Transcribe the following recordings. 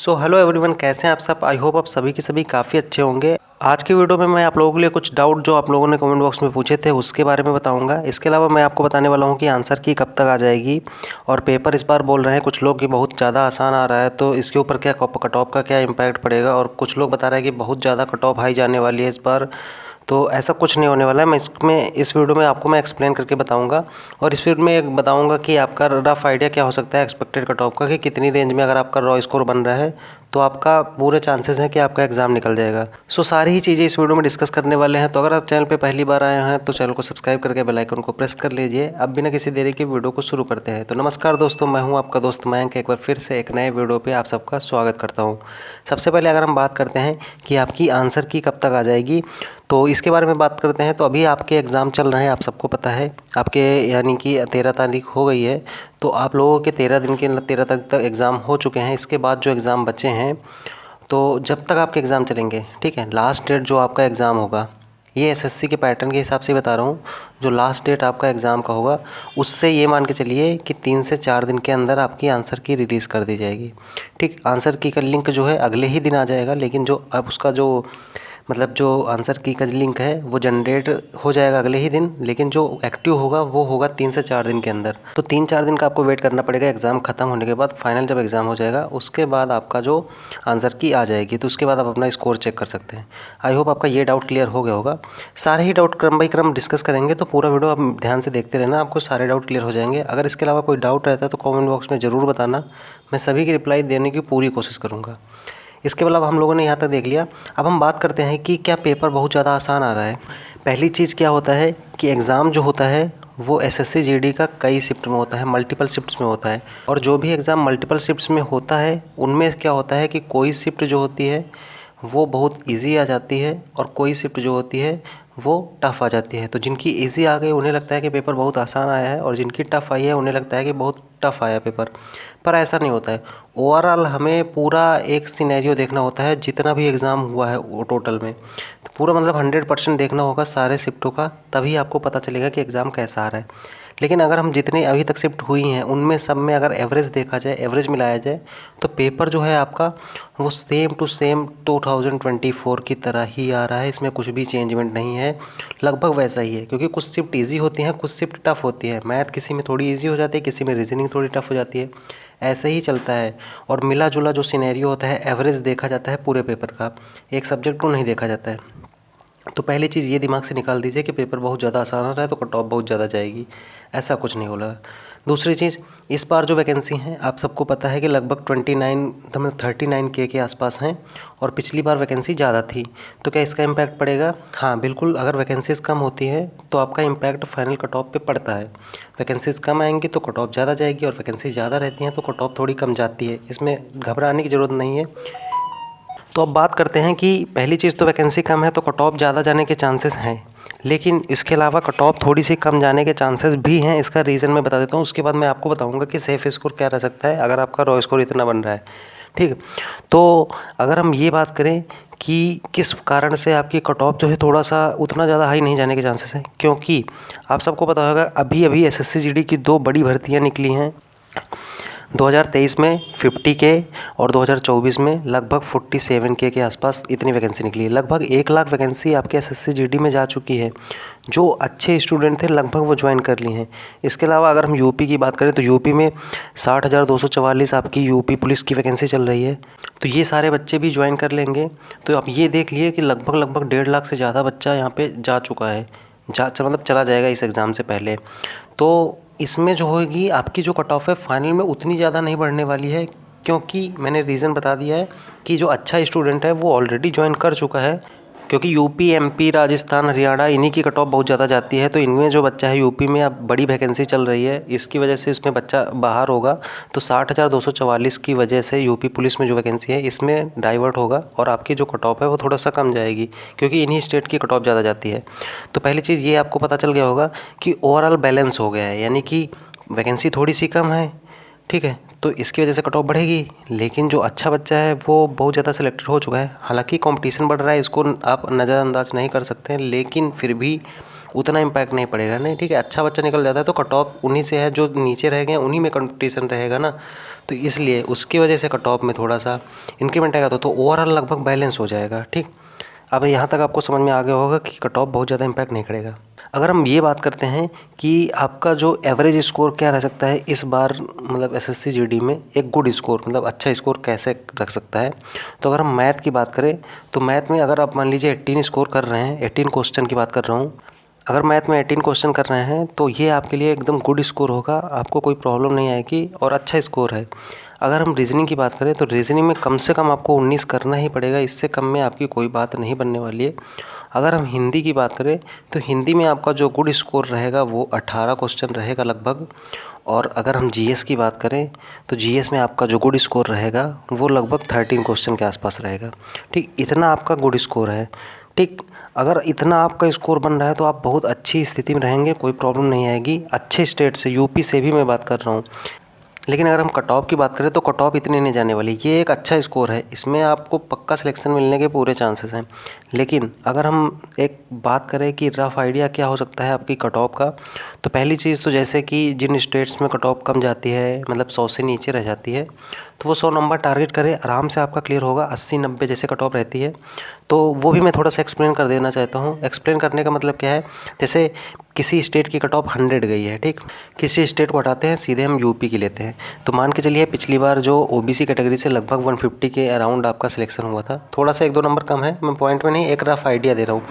So hello everyone, कैसे हैं आप सब। आई होप आप सभी के सभी काफ़ी अच्छे होंगे। आज की वीडियो में मैं आप लोगों के लिए कुछ डाउट जो आप लोगों ने कमेंट बॉक्स में पूछे थे उसके बारे में बताऊंगा। इसके अलावा मैं आपको बताने वाला हूं कि आंसर की कब तक आ जाएगी और पेपर इस बार बोल रहे हैं कुछ लोग कि बहुत ज़्यादा आसान आ रहा है, तो इसके ऊपर क्या कट ऑफ का क्या इम्पैक्ट पड़ेगा, और कुछ लोग बता रहे हैं कि बहुत ज़्यादा कट ऑफ हाई जाने वाली है इस बार। तो ऐसा कुछ नहीं होने वाला है। इस वीडियो में आपको मैं एक्सप्लेन करके बताऊंगा, और इस वीडियो में एक बताऊंगा कि आपका रफ आइडिया क्या हो सकता है एक्सपेक्टेड कट ऑफ का, कि कितनी रेंज में अगर आपका रॉ स्कोर बन रहा है तो आपका पूरे चांसेस हैं कि आपका एग्ज़ाम निकल जाएगा। सो सारी ही चीज़ें इस वीडियो में डिस्कस करने वाले हैं। तो अगर आप चैनल पे पहली बार आए हैं तो चैनल को सब्सक्राइब करके बेल आइकन को प्रेस कर लीजिए। अब बिना किसी देरी के वीडियो को शुरू करते हैं। तो नमस्कार दोस्तों, मैं हूं आपका दोस्त मयंक। एक बार फिर से एक नए वीडियो पे आप सबका स्वागत करता हूं। सबसे पहले अगर हम बात करते हैं कि आपकी आंसर की कब तक आ जाएगी, तो इसके बारे में बात करते हैं। तो अभी आपके एग्ज़ाम चल रहे हैं, आप सबको पता है। आपके यानी कि 13 तारीख हो गई है, तो आप लोगों के 13 तारीख तक एग्ज़ाम हो चुके हैं। इसके बाद जो एग्ज़ाम बचे हैं, तो जब तक आपके एग्ज़ाम चलेंगे, ठीक है, लास्ट डेट जो आपका एग्ज़ाम होगा, ये एसएससी के पैटर्न के हिसाब से बता रहा हूँ। जो लास्ट डेट आपका एग्ज़ाम का होगा, उससे ये मान के चलिए कि 3 से 4 दिन के अंदर आपकी आंसर की रिलीज़ कर दी जाएगी। ठीक, आंसर की का लिंक जो है अगले ही दिन आ जाएगा, लेकिन जो अब उसका जो मतलब जो आंसर की का लिंक है वो जनरेट हो जाएगा अगले ही दिन, लेकिन जो एक्टिव होगा वो होगा 3 से 4 दिन के अंदर। तो 3-4 दिन का आपको वेट करना पड़ेगा। एग्ज़ाम ख़त्म होने के बाद, फाइनल जब एग्ज़ाम हो जाएगा उसके बाद आपका जो आंसर की आ जाएगी, तो उसके बाद आप अपना स्कोर चेक कर सकते हैं। आई होप आपका ये डाउट क्लियर हो गया होगा। सारे ही डाउट क्रम बाई क्रम डिस्कस करेंगे, तो पूरा वीडियो आप ध्यान से देखते रहना, आपको सारे डाउट क्लियर हो जाएंगे। अगर इसके अलावा कोई डाउट रहता है तो कॉमेंट बॉक्स में ज़रूर बताना, मैं सभी की रिप्लाई देने की पूरी कोशिश करूँगा। इसके अलावा हम लोगों ने यहाँ तक देख लिया। अब हम बात करते हैं कि क्या पेपर बहुत ज़्यादा आसान आ रहा है। पहली चीज़ क्या होता है कि एग्ज़ाम जो होता है वो एसएससी जीडी का कई शिफ्ट में होता है, मल्टीपल शिफ्ट्स में होता है। और जो भी एग्ज़ाम मल्टीपल शिफ्ट्स में होता है उनमें क्या होता है कि कोई शिफ्ट जो होती है वो बहुत इजी आ जाती है, और कोई शिफ्ट जो होती है वो टफ़ आ जाती है। तो जिनकी इजी आ गई उन्हें लगता है कि पेपर बहुत आसान आया है, और जिनकी टफ़ आई है उन्हें लगता है कि बहुत टफ़ आया पेपर। पर ऐसा नहीं होता है। ओवरऑल हमें पूरा एक सिनेरियो देखना होता है, जितना भी एग्ज़ाम हुआ है वो टोटल में, तो पूरा मतलब 100% देखना होगा सारे शिफ्टों का, तभी आपको पता चलेगा कि एग्ज़ाम कैसा आ रहा है। लेकिन अगर हम जितनी अभी तक शिफ्ट हुई हैं उनमें सब में अगर एवरेज देखा जाए, एवरेज मिलाया जाए, तो पेपर जो है आपका वो सेम टू सेम 2024 की तरह ही आ रहा है। इसमें कुछ भी चेंजमेंट नहीं है, लगभग वैसा ही है। क्योंकि कुछ शिफ्ट ईजी होती हैं, कुछ शिफ्ट टफ़ होती है। मैथ किसी में थोड़ी ईजी हो जाती है, किसी में रीजनिंग थोड़ी टफ़ हो जाती है, ऐसे ही चलता है। और मिला जुला जो सिनेरियो होता है, एवरेज देखा जाता है पूरे पेपर का, एक सब्जेक्ट को नहीं देखा जाता है। तो पहली चीज़ ये दिमाग से निकाल दीजिए कि पेपर बहुत ज़्यादा आसान आ रहा है तो कट ऑफ बहुत ज़्यादा जाएगी, ऐसा कुछ नहीं हो रहा। दूसरी चीज़, इस बार जो वैकेंसी हैं आप सबको पता है कि लगभग 39 के आसपास हैं, और पिछली बार वैकेंसी ज़्यादा थी। तो क्या इसका इम्पैक्ट पड़ेगा? हाँ बिल्कुल, अगर वैकेंसीज़ कम होती है तो आपका इम्पैक्ट फाइनल कट ऑफ पे पड़ता है। वैकेंसीज़ कम आएंगी तो कट ऑफ ज़्यादा जाएगी, और वैकेंसी ज़्यादा रहती हैं तो कट ऑफ थोड़ी कम जाती है। इसमें घबराने की ज़रूरत नहीं है। तो अब बात करते हैं कि पहली चीज़ तो वैकेंसी कम है तो कट ऑफ ज़्यादा जाने के चांसेस हैं, लेकिन इसके अलावा कट ऑफ थोड़ी सी कम जाने के चांसेस भी हैं। इसका रीज़न मैं बता देता हूँ, उसके बाद मैं आपको बताऊँगा कि सेफ स्कोर क्या रह सकता है अगर आपका रॉ स्कोर इतना बन रहा है। ठीक है, तो अगर हम ये बात करें कि किस कारण से आपकी कट ऑफ जो है थोड़ा सा उतना ज़्यादा हाई नहीं जाने के चांसेस हैं, क्योंकि आप सबको पता होगा अभी अभी एसएससी जीडी की 2 बड़ी भर्तियाँ निकली हैं। 2023 में 50 के और 2024 में लगभग 47 के आसपास इतनी वैकेंसी निकली है। लगभग 1 लाख वैकेंसी आपके एसएससी जीडी में जा चुकी है। जो अच्छे स्टूडेंट थे लगभग वो ज्वाइन कर ली हैं। इसके अलावा अगर हम यूपी की बात करें तो यूपी में 60,244 आपकी यूपी पुलिस की वैकेंसी चल रही है। तो ये सारे बच्चे भी ज्वाइन कर लेंगे। तो आप ये देख लिए कि लगभग 1.5 लाख से ज़्यादा बच्चा यहाँ पे जा चुका है, मतलब चला जाएगा इस एग्ज़ाम से पहले। तो इसमें जो होगी आपकी जो कट ऑफ है फाइनल में उतनी ज़्यादा नहीं बढ़ने वाली है, क्योंकि मैंने रीज़न बता दिया है कि जो अच्छा स्टूडेंट है वो ऑलरेडी ज्वाइन कर चुका है। क्योंकि यूपी, एमपी, राजस्थान, हरियाणा इन्हीं की कट ऑफ बहुत ज़्यादा जाती है। तो इनमें जो बच्चा है यूपी में अब बड़ी वैकेंसी चल रही है, इसकी वजह से इसमें बच्चा बाहर होगा। तो 60,244 की वजह से यूपी पुलिस में जो वैकेंसी है इसमें डाइवर्ट होगा, और आपकी जो कट ऑफ है वो थोड़ा सा कम जाएगी, क्योंकि इन्हीं स्टेट की कट ऑफ ज़्यादा जाती है। तो पहली चीज़ ये आपको पता चल गया होगा कि ओवरऑल बैलेंस हो गया है, यानी कि वैकेंसी थोड़ी सी कम है, ठीक है, तो इसकी वजह से कट ऑफ बढ़ेगी। लेकिन जो अच्छा बच्चा है वो बहुत ज़्यादा सिलेक्टेड हो चुका है। हालांकि कंपटीशन बढ़ रहा है, इसको आप नज़रअंदाज नहीं कर सकते हैं, लेकिन फिर भी उतना इम्पैक्ट नहीं पड़ेगा। नहीं, ठीक है, अच्छा बच्चा निकल जाता है तो कट ऑफ उन्हीं से है, जो नीचे रह गए उन्हीं में कंपटीशन रहेगा ना, तो इसलिए उसकी वजह से कट ऑफ में थोड़ा सा इंक्रीमेंट आएगा तो ओवरऑल लगभग बैलेंस हो जाएगा। ठीक, अब यहाँ तक आपको समझ में आ गया होगा कि कट ऑफ बहुत ज़्यादा इम्पैक्ट नहीं करेगा। अगर हम ये बात करते हैं कि आपका जो एवरेज स्कोर क्या रह सकता है इस बार, मतलब एसएससी जीडी में एक गुड स्कोर, मतलब अच्छा स्कोर कैसे रख सकता है, तो अगर हम मैथ की बात करें तो मैथ में अगर आप मान लीजिए 18 स्कोर कर रहे हैं, 18 क्वेश्चन की बात कर रहा हूँ, अगर मैथ में 18 क्वेश्चन कर रहे हैं तो ये आपके लिए एकदम गुड स्कोर होगा, आपको कोई प्रॉब्लम नहीं आएगी और अच्छा स्कोर है। अगर हम रीजनिंग की बात करें तो रीजनिंग में कम से कम आपको 19 करना ही पड़ेगा, इससे कम में आपकी कोई बात नहीं बनने वाली है। अगर हम हिंदी की बात करें तो हिंदी में आपका जो गुड स्कोर रहेगा वो 18 क्वेश्चन रहेगा लगभग। और अगर हम जीएस की बात करें तो जीएस में आपका जो गुड स्कोर रहेगा वो लगभग 13 क्वेश्चन के आसपास रहेगा। ठीक, इतना आपका गुड स्कोर है। ठीक, अगर इतना आपका स्कोर बन रहा है तो आप बहुत अच्छी स्थिति में रहेंगे, कोई प्रॉब्लम नहीं आएगी। अच्छे स्टेट से, यूपी से भी मैं बात कर रहा हूँ। लेकिन अगर हम कट ऑफ की बात करें तो कट ऑफ इतनी नहीं जाने वाली। ये एक अच्छा स्कोर है, इसमें आपको पक्का सिलेक्शन मिलने के पूरे चांसेस हैं। लेकिन अगर हम एक बात करें कि रफ़ आइडिया क्या हो सकता है आपकी कट ऑफ का, तो पहली चीज़ तो जैसे कि जिन स्टेट्स में कट ऑफ कम जाती है, मतलब 100 से नीचे रह जाती है, तो वो 100 नंबर टारगेट करें, आराम से आपका क्लियर होगा। 80-90 जैसे कट ऑफ रहती है तो वो भी मैं थोड़ा सा एक्सप्लेन कर देना चाहता हूँ। एक्सप्लेन करने का मतलब क्या है, जैसे किसी स्टेट की कट ऑफ 100 गई है, ठीक, किसी स्टेट को हटाते हैं, सीधे हम यूपी की लेते हैं। तो मान के चलिए पिछली बार जो ओबीसी कैटेगरी से लगभग 150 के अराउंड आपका सिलेक्शन हुआ था, थोड़ा सा 1-2 नंबर कम है, मैं पॉइंट में नहीं, एक रफ आइडिया दे रहा हूँ।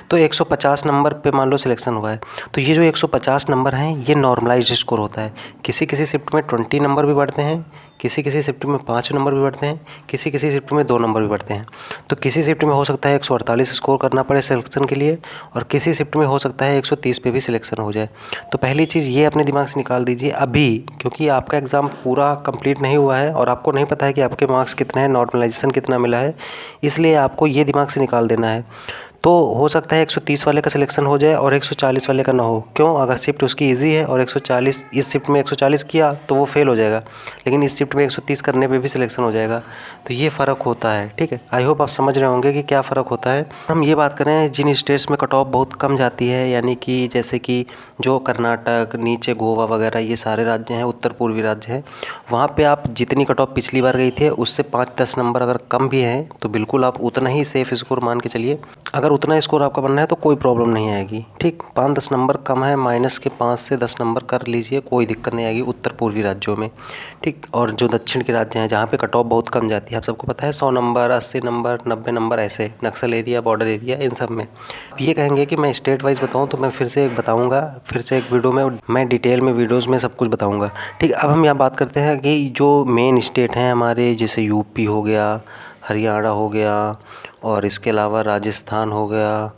तो 150 नंबर पे मान लो सिलेक्शन हुआ है, तो ये जो 150 नंबर हैं ये नॉर्मलाइज्ड स्कोर होता है। किसी किसी शिफ्ट में 20 नंबर भी बढ़ते हैं, किसी किसी शिफ्ट में 5 नंबर भी बढ़ते हैं, किसी किसी शिफ्ट में 2 नंबर भी बढ़ते हैं। तो किसी शिफ्ट में हो सकता है 148 स्कोर करना पड़े सिलेक्शन के लिए, और किसी शिफ्ट में हो सकता है 130 पे भी सिलेक्शन हो जाए। तो पहली चीज़ ये अपने दिमाग से निकाल दीजिए अभी, क्योंकि आपका एग्ज़ाम पूरा कंप्लीट नहीं हुआ है और आपको नहीं पता है कि आपके मार्क्स कितने हैं, नॉर्मलाइजेशन कितना मिला है, इसलिए आपको ये दिमाग से निकाल देना है। तो हो सकता है 130 वाले का सिलेक्शन हो जाए और 140 वाले का ना हो। क्यों? अगर शिफ्ट उसकी इजी है और 140, इस शिफ्ट में 140 किया तो वो फेल हो जाएगा, लेकिन इस शिफ्ट में 130 करने पे भी सिलेक्शन हो जाएगा। तो ये फ़र्क होता है, ठीक है। आई होप आप समझ रहे होंगे कि क्या फ़र्क होता है। हम ये बात करें जिन स्टेट्स में कट ऑफ बहुत कम जाती है, यानी कि जैसे कि जो कर्नाटक, नीचे गोवा वगैरह, ये सारे राज्य हैं, उत्तर पूर्वी राज्य हैं, वहाँ पे आप जितनी कट ऑफ पिछली बार गई थी उससे 5-10 नंबर अगर कम भी हैं तो बिल्कुल आप उतना ही सेफ़ स्कोर मान के चलिए। अगर उतना स्कोर आपका बनना है तो कोई प्रॉब्लम नहीं आएगी, ठीक। 5-10 नंबर कम है, माइनस के 5 से 10 नंबर कर लीजिए, कोई दिक्कत नहीं आएगी उत्तर पूर्वी राज्यों में, ठीक। और जो दक्षिण के राज्य हैं जहाँ पे कट ऑफ बहुत कम जाती है, आप सबको पता है 100 नंबर, 80 नंबर, 90 नंबर, ऐसे नक्सल एरिया, बॉर्डर एरिया, इन सब में। आप ये कहेंगे कि मैं स्टेट वाइज बताऊँ तो मैं फिर से एक बताऊँगा, फिर से एक वीडियो में मैं डिटेल में वीडियोज़ में सब कुछ बताऊँगा, ठीक। अब हम यहाँ बात करते हैं कि जो मेन स्टेट हैं हमारे, जैसे यूपी हो गया, हरियाणा हो गया, और इसके अलावा राजस्थान हो गया,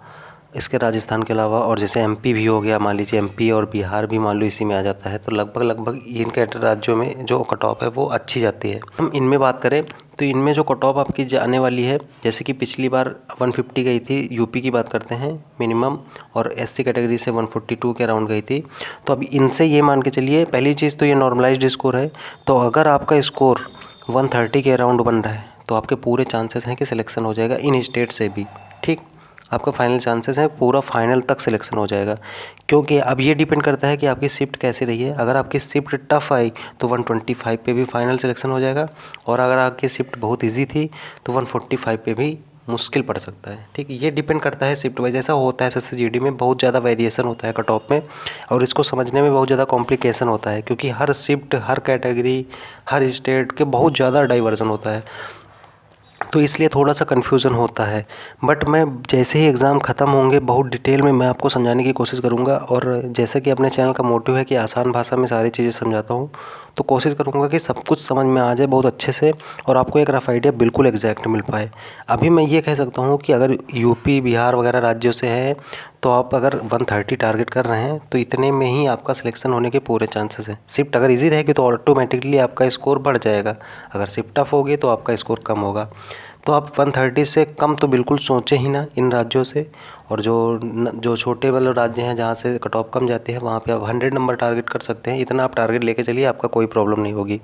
इसके राजस्थान के अलावा और जैसे एमपी भी हो गया, मान लीजिए एमपी और बिहार भी मान लो इसी में आ जाता है, तो लगभग इनके राज्यों में जो कट ऑफ है वो अच्छी जाती है। हम इनमें बात करें तो इनमें जो कट ऑफ आपकी जाने वाली है, जैसे कि पिछली बार 150 गई थी, यूपी की बात करते हैं मिनिमम, और एससी कैटेगरी से 142 के अराउंड गई थी। तो अब इनसे ये मान के चलिए, पहली चीज़ तो ये नॉर्मलाइज्ड स्कोर है, तो अगर आपका स्कोर 130 के अराउंड बन रहा है तो आपके पूरे चांसेस हैं कि सिलेक्शन हो जाएगा इन स्टेट से भी, ठीक। आपका फाइनल चांसेस है, पूरा फाइनल तक सिलेक्शन हो जाएगा। क्योंकि अब ये डिपेंड करता है कि आपकी शिफ्ट कैसी रही है। अगर आपकी शिफ्ट टफ आई तो 125 पे भी फाइनल सिलेक्शन हो जाएगा, और अगर आपकी शिफ्ट बहुत इजी थी तो 145 पे भी मुश्किल पड़ सकता है, ठीक। ये डिपेंड करता है शिफ्ट वाइज, ऐसा होता है एसएससी जीडी में बहुत ज़्यादा वेरिएशन होता है कट ऑफ में, और इसको समझने में बहुत ज़्यादा कॉम्प्लिकेशन होता है, क्योंकि हर शिफ्ट, हर कैटेगरी, हर स्टेट के बहुत ज़्यादा डाइवर्जन होता है, तो इसलिए थोड़ा सा कन्फ्यूज़न होता है। बट मैं जैसे ही एग्ज़ाम ख़त्म होंगे बहुत डिटेल में मैं आपको समझाने की कोशिश करूँगा, और जैसा कि अपने चैनल का मोटिव है कि आसान भाषा में सारी चीज़ें समझाता हूँ, तो कोशिश करूँगा कि सब कुछ समझ में आ जाए बहुत अच्छे से, और आपको एक रफ़ आइडिया बिल्कुल एग्जैक्ट मिल पाए। अभी मैं ये कह सकता हूँ कि अगर यूपी, बिहार वगैरह राज्यों से हैं तो आप अगर 130 टारगेट कर रहे हैं तो इतने में ही आपका सिलेक्शन होने के पूरे चांसेस हैं। शिफ्ट अगर इजी रहेगी तो ऑटोमेटिकली आपका स्कोर बढ़ जाएगा, अगर शिफ्ट टफ होगी तो आपका स्कोर कम होगा। तो आप 130 से कम तो बिल्कुल सोचें ही ना इन राज्यों से, और जो छोटे वाले राज्य हैं जहाँ से कट ऑफ कम जाती है वहाँ पे आप 100 नंबर टारगेट कर सकते हैं। इतना आप टारगेट लेके चलिए, आपका कोई प्रॉब्लम नहीं होगी।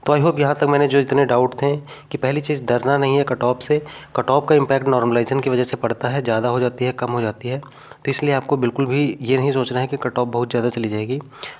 तो आई होप यहाँ तक मैंने जो इतने डाउट थे कि पहली चीज़ डरना नहीं है कट ऑफ से। कट ऑफ का इम्पैक्ट नॉर्मलाइजेशन की वजह से पड़ता है, ज़्यादा हो जाती है, कम हो जाती है। तो इसलिए आपको बिल्कुल भी ये नहीं सोचना है कि कट ऑफ बहुत ज़्यादा चली जाएगी।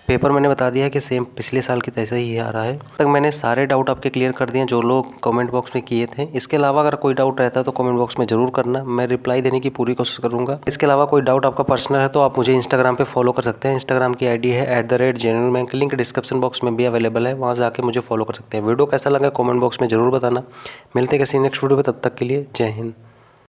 पेपर मैंने बता दिया है कि सेम पिछले साल की तैसे ही आ रहा है। तक मैंने सारे डाउट आपके क्लियर कर दिए जो लोग कमेंट बॉक्स में किए थे। इसके अलावा अगर कोई डाउट रहता है तो कमेंट बॉक्स में ज़रूर करना, मैं रिप्लाई देने की पूरी कोशिश करूँगा। इसके अलावा कोई डाउट आपका पर्सनल है तो आप मुझे इंस्टाग्राम पे फॉलो कर सकते हैं। इंस्टाग्राम की आईडी है @genuine bank, link description box में भी अवेलेबल है, वहाँ से आके मुझे फॉलो कर सकते हैं। वीडियो कैसा लगा कमेंट बॉक्स में ज़रूर बताना। मिलते हैं किसी नेक्स्ट वीडियो में, तब तक के लिए जय हिंद।